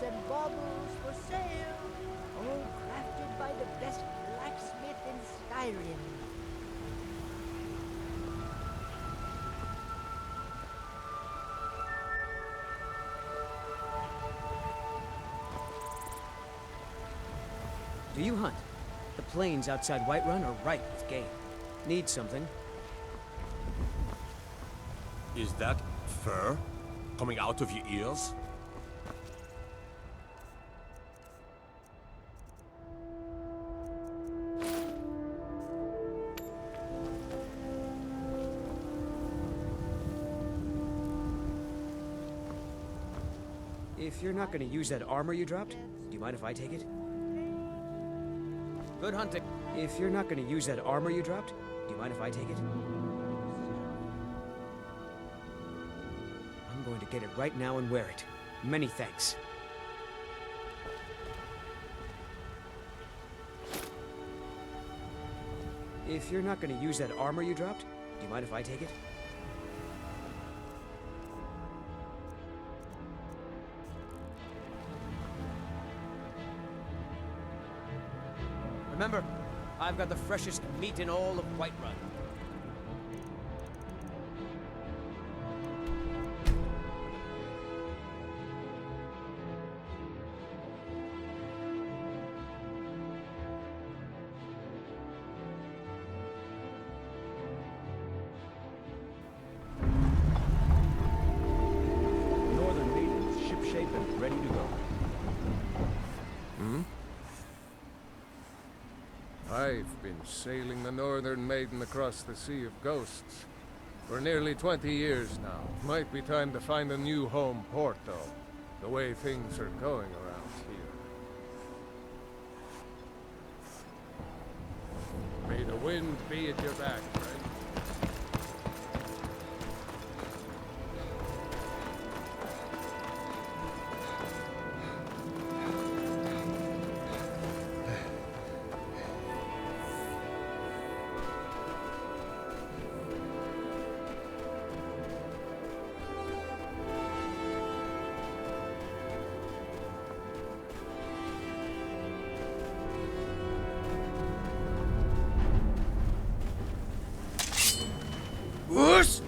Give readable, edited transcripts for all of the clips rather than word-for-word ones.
and baubles for sale, all crafted by the best blacksmith in Skyrim. Do you hunt? The plains outside Whiterun are ripe with game. Need something? Is that fur coming out of your ears? If you're not gonna use that armor you dropped, do you mind if I take it? Good hunting. If you're not gonna use that armor you dropped, do you mind if I take it? I'm going to get it right now and wear it. Many thanks. If you're not gonna use that armor you dropped, do you mind if I take it? Remember, I've got the freshest meat in all of Whiterun. Northern Maiden's shipshape and ready to go. I've been sailing the Northern Maiden across the Sea of Ghosts for nearly 20 years now. Might be time to find a new home port, though, the way things are going around here. May the wind be at your back, friend. Whoosh!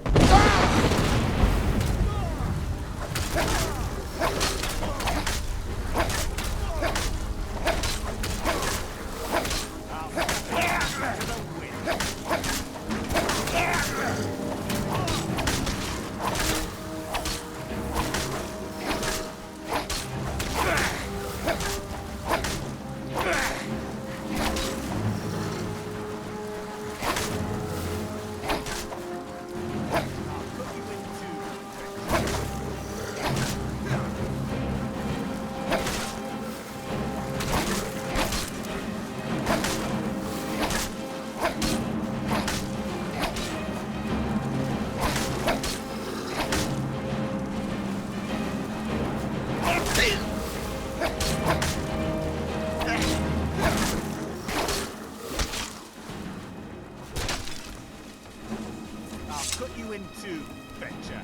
Cut you in two, betcha.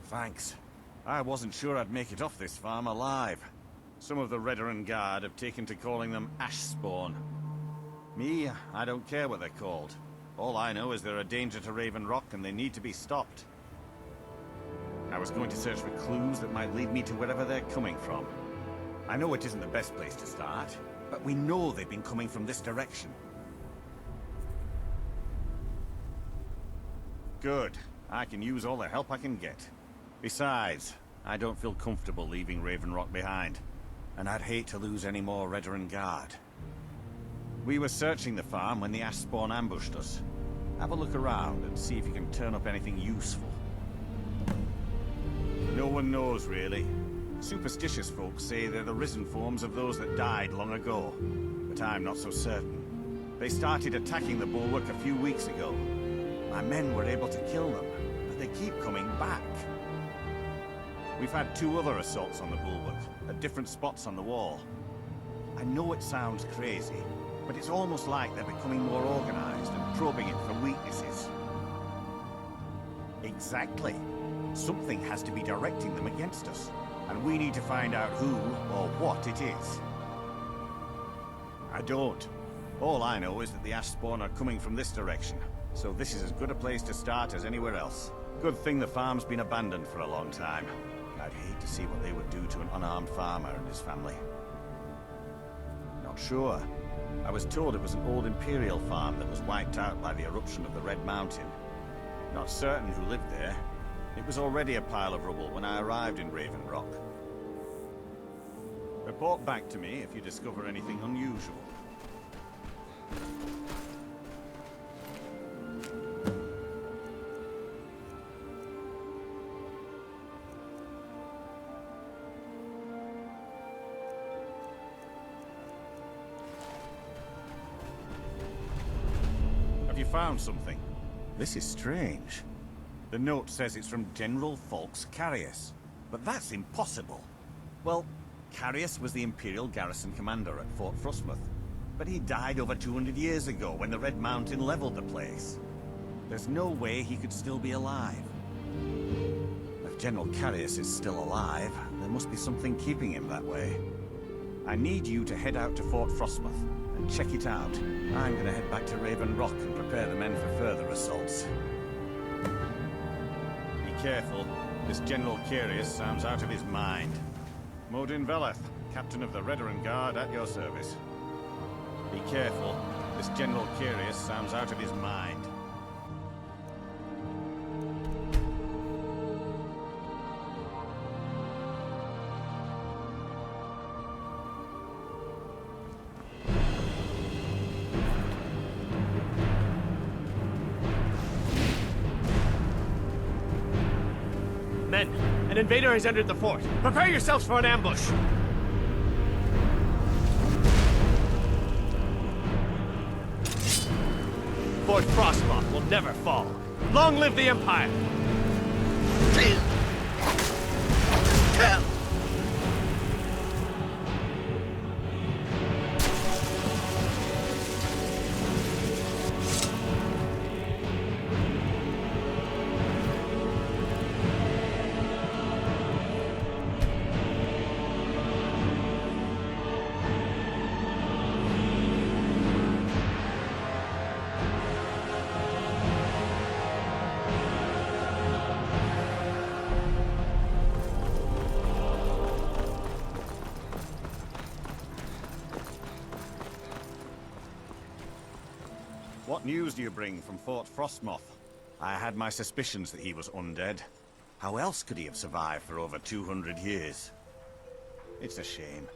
Thanks. I wasn't sure I'd make it off this farm alive. Some of the Redderin Guard have taken to calling them Ashspawn. Me, I don't care what they're called. All I know is they're a danger to Raven Rock and they need to be stopped. I was going to search for clues that might lead me to wherever they're coming from. I know it isn't the best place to start, but we know they've been coming from this direction. Good. I can use all the help I can get. Besides, I don't feel comfortable leaving Raven Rock behind, and I'd hate to lose any more Redderin Guard. We were searching the farm when the Ashspawn ambushed us. Have a look around and see if you can turn up anything useful. No one knows, really. Superstitious folks say they're the risen forms of those that died long ago, but I'm not so certain. They started attacking the bulwark a few weeks ago. My men were able to kill them, but they keep coming back. We've had 2 other assaults on the bulwark, at different spots on the wall. I know it sounds crazy, but it's almost like they're becoming more organized and probing it for weaknesses. Exactly. Something has to be directing them against us, and we need to find out who or what it is. I don't. All I know is that the Ashspawn are coming from this direction, so this is as good a place to start as anywhere else. Good thing the farm's been abandoned for a long time. I'd hate to see what they would do to an unarmed farmer and his family. Not sure. I was told it was an old Imperial farm that was wiped out by the eruption of the Red Mountain. Not certain who lived there. It was already a pile of rubble when I arrived in Raven Rock. Report back to me if you discover anything unusual. Have you found something? This is strange. The note says it's from General Falks Carius, but that's impossible. Well, Carius was the Imperial garrison commander at Fort Frostmoth, but he died over 200 years ago when the Red Mountain leveled the place. There's no way he could still be alive. If General Carius is still alive, there must be something keeping him that way. I need you to head out to Fort Frostmoth and check it out. I'm gonna head back to Raven Rock and prepare the men for further assaults. Be careful. This General Carius sounds out of his mind. Modin Veleth, Captain of the Redoran Guard, at your service. Be careful. This General Carius sounds out of his mind. Men, an invader has entered the fort. Prepare yourselves for an ambush. Fort Frostmoth will never fall. Long live the Empire! What news do you bring from Fort Frostmoth? I had my suspicions that he was undead. How else could he have survived for over 200 years? It's a shame.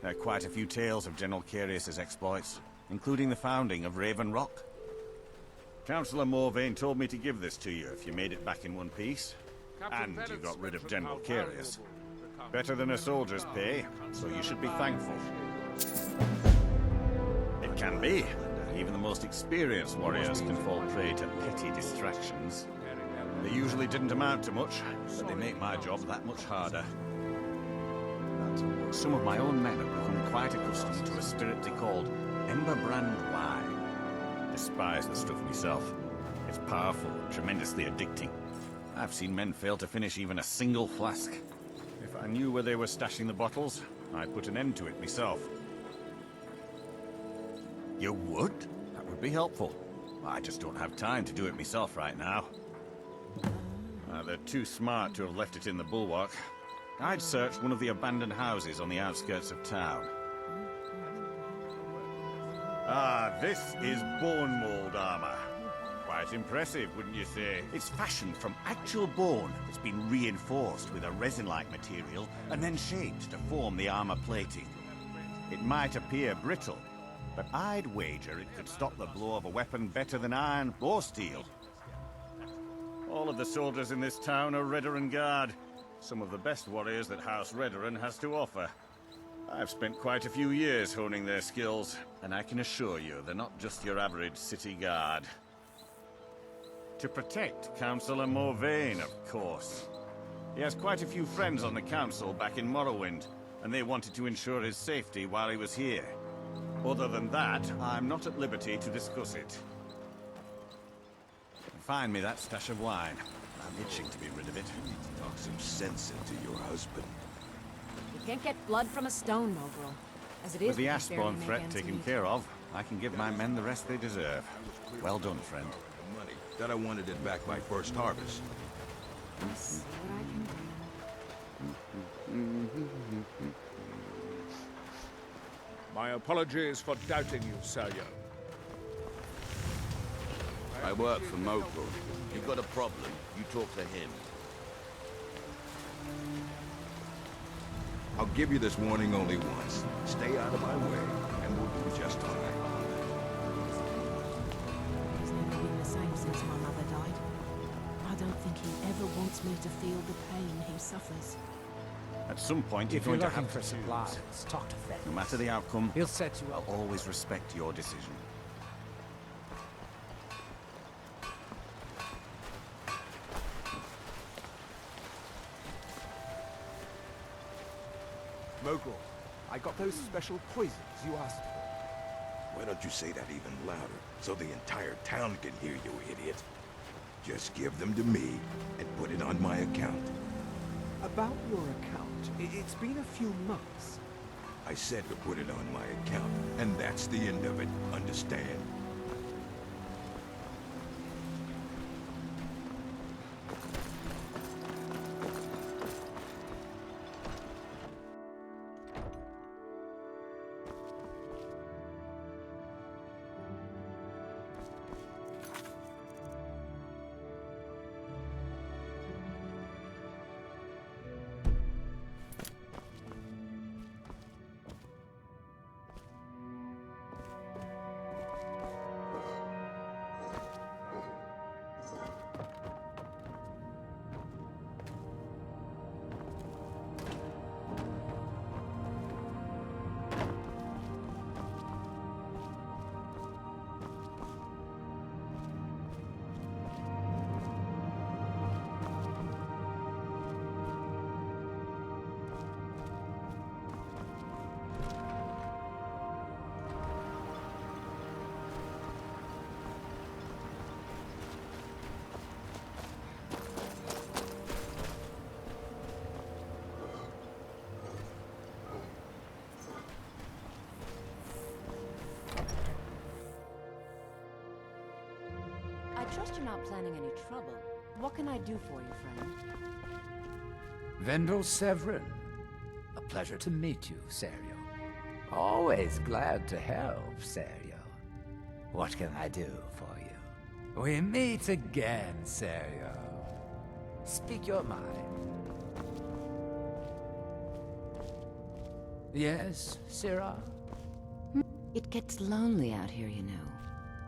There are quite a few tales of General Carius's exploits, including the founding of Raven Rock. Councillor Morvain told me to give this to you if you made it back in one piece. And you got rid of General Carius. Better than a soldier's pay, so you should be thankful. It can be. Even the most experienced warriors can fall prey to petty distractions. They usually didn't amount to much, but they make my job that much harder. Some of my own men have become quite accustomed to a spirit they called Emberbrand wine. Despise the stuff myself. It's powerful, tremendously addicting. I've seen men fail to finish even a single flask. If I knew where they were stashing the bottles, I'd put an end to it myself. You would? That would be helpful. I just don't have time to do it myself right now. They're too smart to have left it in the bulwark. I'd searched one of the abandoned houses on the outskirts of town. Ah, this is bone mold armor. Quite impressive, wouldn't you say? It's fashioned from actual bone that's been reinforced with a resin-like material and then shaped to form the armor plating. It might appear brittle, but I'd wager it could stop the blow of a weapon better than iron or steel. All of the soldiers in this town are Redoran Guard. Some of the best warriors that House Redoran has to offer. I've spent quite a few years honing their skills, and I can assure you they're not just your average city guard. To protect Councillor Morvain, of course. He has quite a few friends on the council back in Morrowind, and they wanted to ensure his safety while he was here. Other than that, I'm not at liberty to discuss it. Find me that stash of wine. I'm itching to be rid of it. You need to talk some sense into your husband. You can't get blood from a stone, Mogrel. As it is, With the we can barely Ashbourne make threat ends taken meet. care of, I can give my men the rest they deserve. Well done, friend. The money. Thought I wanted it back my first harvest. Let's see what I can do. My apologies for doubting you, Seryo. I work for Mogul. You got a problem, you talk to him. I'll give you this warning only once. Stay out of my way, and we'll do just fine. He's never been the same since my mother died. I don't think he ever wants me to feel the pain he suffers. At some point, If you're you're going to looking have for to choose. supplies, talk to Fenris. No matter the outcome, He'll set you I'll up. always respect your decision. Mogul, I got those special poisons you asked for. Why don't you say that even louder, so the entire town can hear you, idiot? Just give them to me, and put it on my account. About your account, it's been a few months. I said to put it on my account, and that's the end of it, understand? I trust you're not planning any trouble. What can I do for you, friend? Vendel Severin. A pleasure to meet you, Serio. Always glad to help, Serio. What can I do for you? We meet again, Serio. Speak your mind. Yes, Sirrah? It gets lonely out here, you know.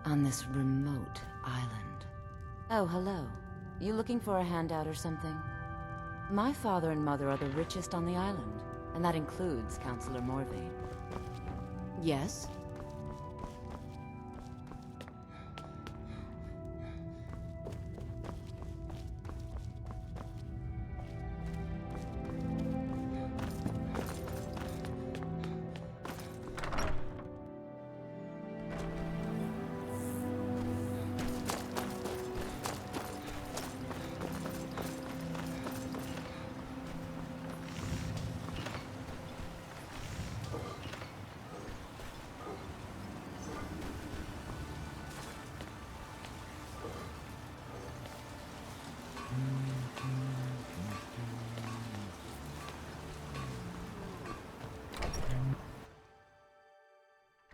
On this remote island. Oh, hello. You looking for a handout or something? My father and mother are the richest on the island, and that includes Councillor Morvain. Yes?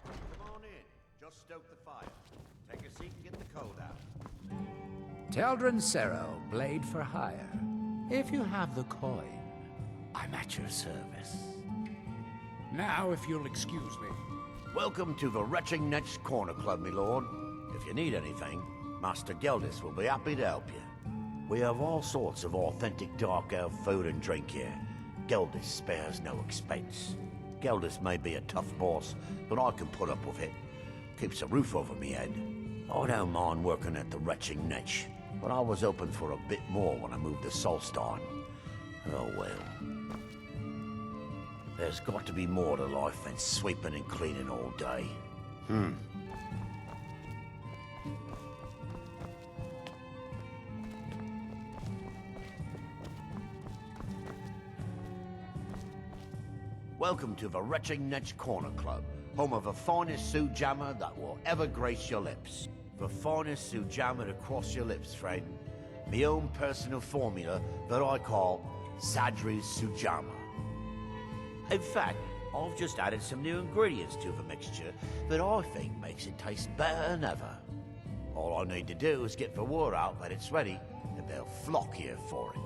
Come on in. Just stoke the fire. Take a seat and get the cold out. Teldrin Serro, blade for hire. If you have the coin, I'm at your service. Now, if you'll excuse me. Welcome to the Retching Next Corner Club, my lord. If you need anything, Master Geldis will be happy to help you. We have all sorts of authentic dark elf food and drink here. Geldis spares no expense. Geldis may be a tough boss, but I can put up with it. Keeps a roof over me head. I don't mind working at the retching niche, but I was hoping for a bit more when I moved to Solstheim. Oh well. There's got to be more to life than sweeping and cleaning all day. Welcome to the Retching Netch Corner Club, home of the finest sujamma that will ever grace your lips. The finest sujamma to cross your lips, friend. My own personal formula that I call Sadri's Sujamma. In fact, I've just added some new ingredients to the mixture that I think makes it taste better than ever. All I need to do is get the word out that it's ready, and they'll flock here for it.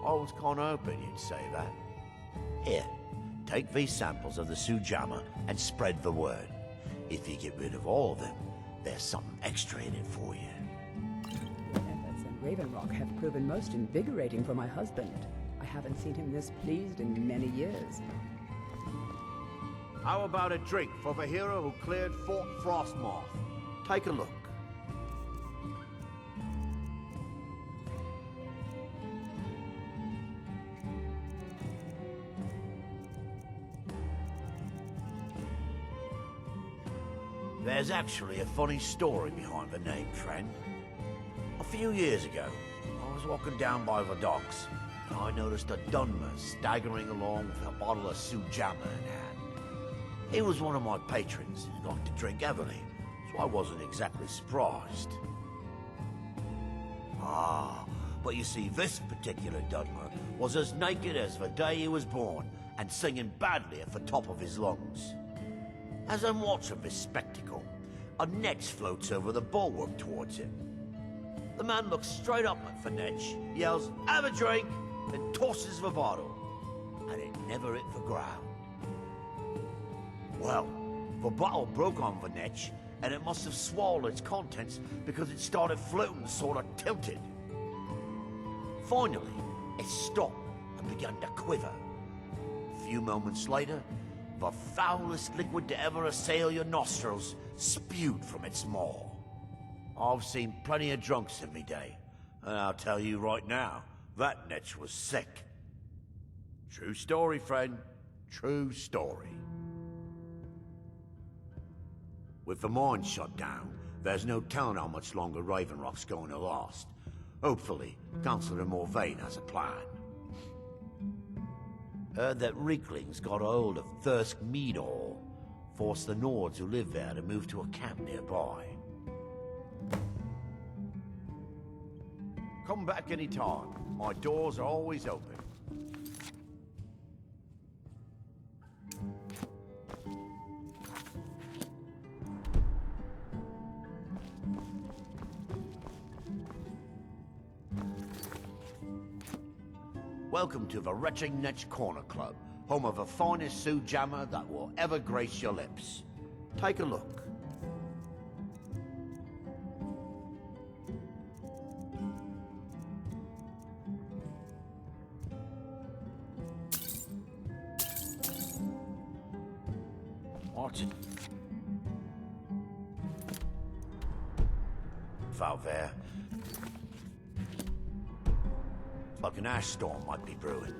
I was kinda hoping you'd say that. Here, take these samples of the sujamma and spread the word. If you get rid of all of them, there's something extra in it for you. Efforts in Raven Rock have proven most invigorating for my husband. I haven't seen him this pleased in many years. How about a drink for the hero who cleared Fort Frostmoth? Take a look. There's actually a funny story behind the name, friend. A few years ago, I was walking down by the docks, and I noticed a Dunmer staggering along with a bottle of sujamma in hand. He was one of my patrons and liked to drink heavily, so I wasn't exactly surprised. But you see, this particular Dunmer was as naked as the day he was born, and singing badly at the top of his lungs. As I'm watching this spectacle, a netch floats over the bulwark towards him. The man looks straight up at the netch, yells, "Have a drink!" and tosses the bottle. And it never hit the ground. Well, the bottle broke on the netch, and it must have swallowed its contents because it started floating sort of tilted. Finally, it stopped and began to quiver. A few moments later, the foulest liquid to ever assail your nostrils spewed from its maw. I've seen plenty of drunks in me day, and I'll tell you right now, that netch was sick. True story, friend. True story. With the mine shut down, there's no telling how much longer Raven Rock's going to last. Hopefully, Councillor Morvain has a plan. Heard that Reeklings got a hold of Thirsk Mead Hall, forced the Nords who live there to move to a camp nearby. Come back any time. My doors are always open. Welcome to the Retching Netch Corner Club, home of the finest sujamma that will ever grace your lips. Take a look. What? Out there. Like an ash storm might be brewing.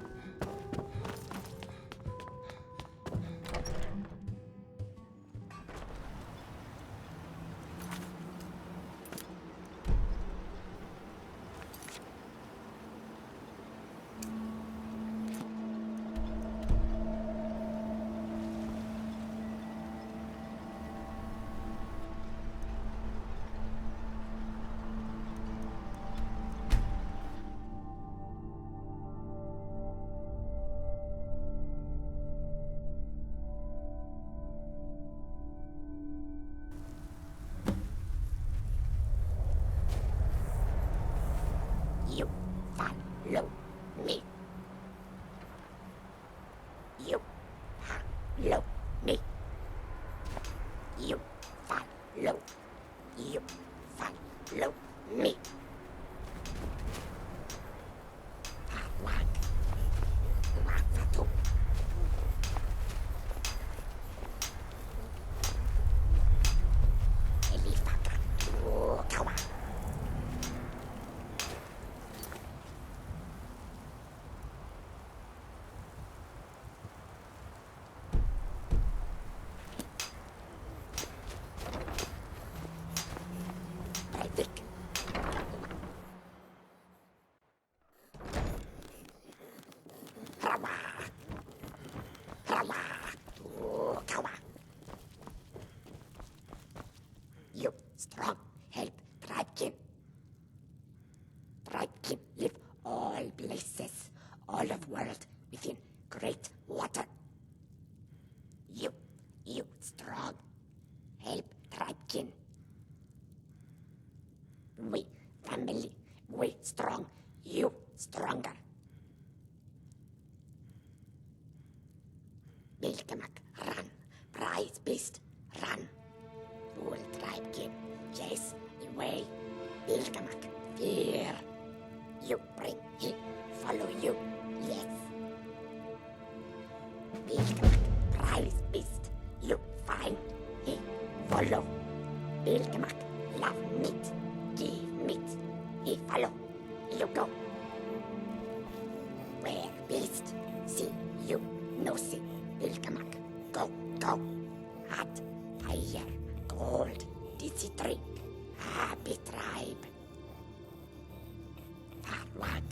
You follow me. You follow me. You follow. You follow me. You strong, help Tribekin. Tribekin live all places, all of world within great water. You strong, help Tribekin. We family, we strong, you stronger. Bilkamak, run, prize beast, run. Fool Tribekin, chase away. Bilkamak, fear. You bring, he follow you, yes. Bilkamak, prize beast, you find, he follow. Bilkamak, love meat, give meat, he follow, you go. Where beast, see you, no see. Bilkamak, go, go. Hot, fire, cold, dizzy drink, happy tribe. Farwag.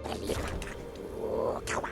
Belikaka, kawa.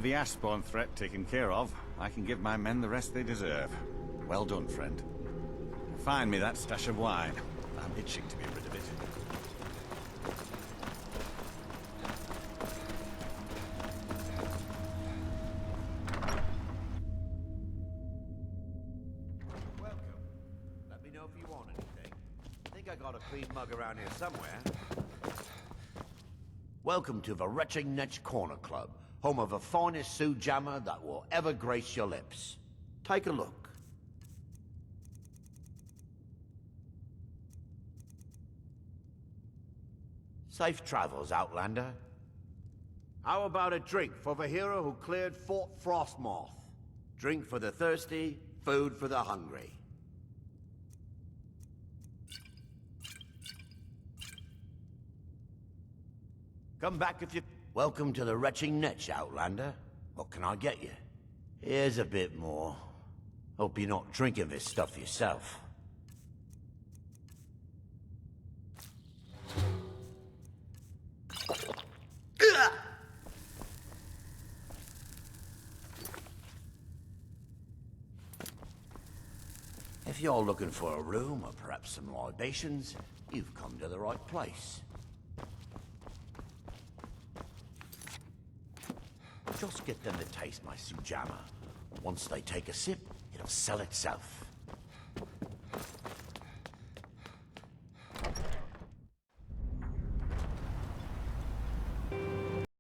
With the Ashspawn threat taken care of, I can give my men the rest they deserve. Well done, friend. Find me that stash of wine. I'm itching to be rid of it. Let me know if you want anything. I think I got a clean mug around here somewhere. Welcome to the Retching Netch Corner Club, home of the finest Sioux jammer that will ever grace your lips. Take a look. Safe travels, Outlander. How about a drink for the hero who cleared Fort Frostmoth? Drink for the thirsty, food for the hungry. Come back if you... Welcome to the Retching Netch, Outlander. What can I get you? Here's a bit more. Hope you're not drinking this stuff yourself. If you're looking for a room or perhaps some libations, you've come to the right place. Just get them to taste my Sioux jammer. Once they take a sip, it'll sell itself.